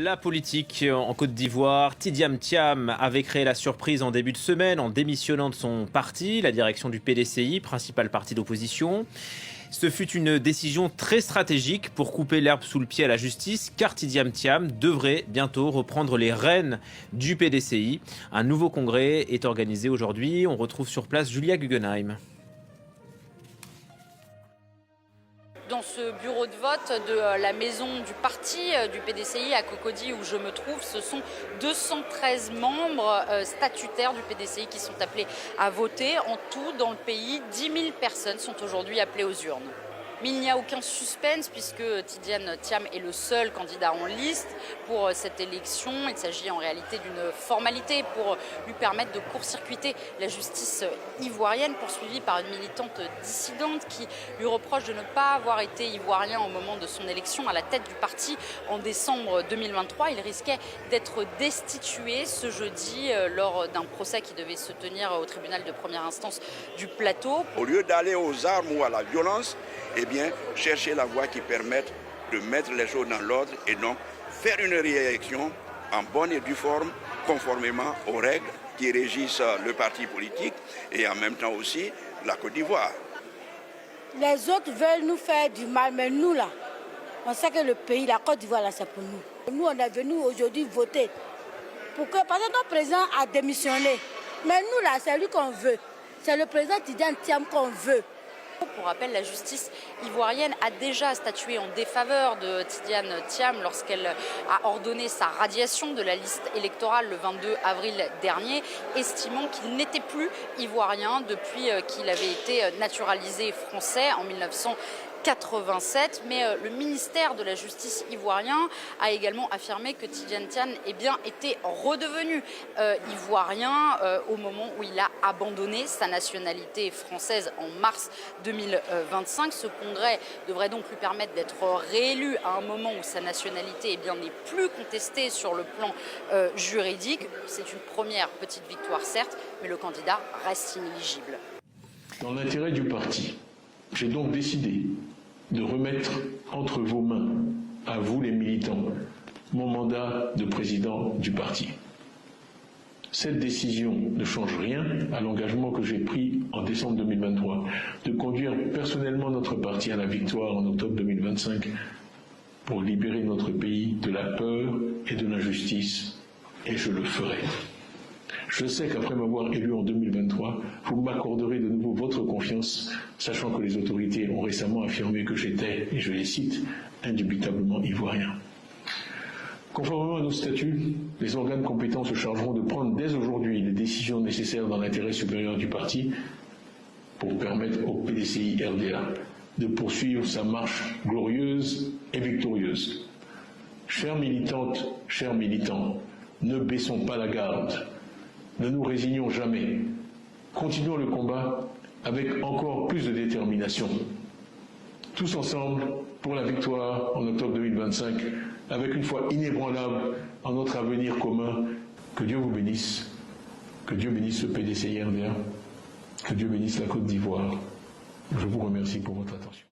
La politique en Côte d'Ivoire, Tidiane Thiam avait créé la surprise en début de semaine en démissionnant de son parti, la direction du PDCI, principal parti d'opposition. Ce fut une décision très stratégique pour couper l'herbe sous le pied à la justice, car Tidiane Thiam devrait bientôt reprendre les rênes du PDCI. Un nouveau congrès est organisé aujourd'hui. On retrouve sur place Julia Guggenheim. Dans ce bureau de vote de la maison du parti du PDCI à Cocody où je me trouve, ce sont 213 membres statutaires du PDCI qui sont appelés à voter. En tout, dans le pays, 10 000 personnes sont aujourd'hui appelées aux urnes. Mais il n'y a aucun suspense puisque Tidiane Thiam est le seul candidat en liste pour cette élection. Il s'agit en réalité d'une formalité pour lui permettre de court-circuiter la justice ivoirienne, poursuivie par une militante dissidente qui lui reproche de ne pas avoir été ivoirien au moment de son élection à la tête du parti en décembre 2023. Il risquait d'être destitué ce jeudi lors d'un procès qui devait se tenir au tribunal de première instance du Plateau. Au lieu d'aller aux armes ou à la violence, eh bien, chercher la voie qui permette de mettre les choses dans l'ordre et donc faire une réélection en bonne et due forme, conformément aux règles qui régissent le parti politique et en même temps aussi la Côte d'Ivoire. Les autres veulent nous faire du mal, mais nous là, on sait que le pays, la Côte d'Ivoire là, c'est pour nous. Nous, on est venus aujourd'hui voter parce que notre président a démissionné. Mais nous là, c'est lui qu'on veut. C'est le président Tidiane Thiam qu'on veut. Pour rappel, la justice ivoirienne a déjà statué en défaveur de Tidiane Thiam lorsqu'elle a ordonné sa radiation de la liste électorale le 22 avril dernier, estimant qu'il n'était plus ivoirien depuis qu'il avait été naturalisé français en 1987, mais le ministère de la Justice ivoirien a également affirmé que Tidiane Thiam était redevenu ivoirien au moment où il a abandonné sa nationalité française en mars 2025. Ce congrès devrait donc lui permettre d'être réélu à un moment où sa nationalité n'est plus contestée sur le plan juridique. C'est une première petite victoire certes, mais le candidat reste inéligible. Dans l'intérêt du parti, j'ai donc décidé de remettre entre vos mains, à vous les militants, mon mandat de président du parti. Cette décision ne change rien à l'engagement que j'ai pris en décembre 2023 de conduire personnellement notre parti à la victoire en octobre 2025 pour libérer notre pays de la peur et de l'injustice, et je le ferai. Je sais qu'après m'avoir élu en 2023, vous m'accorderez de nouveau votre confiance, sachant que les autorités ont récemment affirmé que j'étais, et je les cite, indubitablement ivoirien. Conformément à nos statuts, les organes compétents se chargeront de prendre dès aujourd'hui les décisions nécessaires dans l'intérêt supérieur du parti pour permettre au PDCI RDA de poursuivre sa marche glorieuse et victorieuse. Chères militantes, chers militants, ne baissons pas la garde. Ne nous résignons jamais. Continuons le combat avec encore plus de détermination. Tous ensemble pour la victoire en octobre 2025, avec une foi inébranlable en notre avenir commun. Que Dieu vous bénisse. Que Dieu bénisse le PDCI RDA. Que Dieu bénisse la Côte d'Ivoire. Je vous remercie pour votre attention.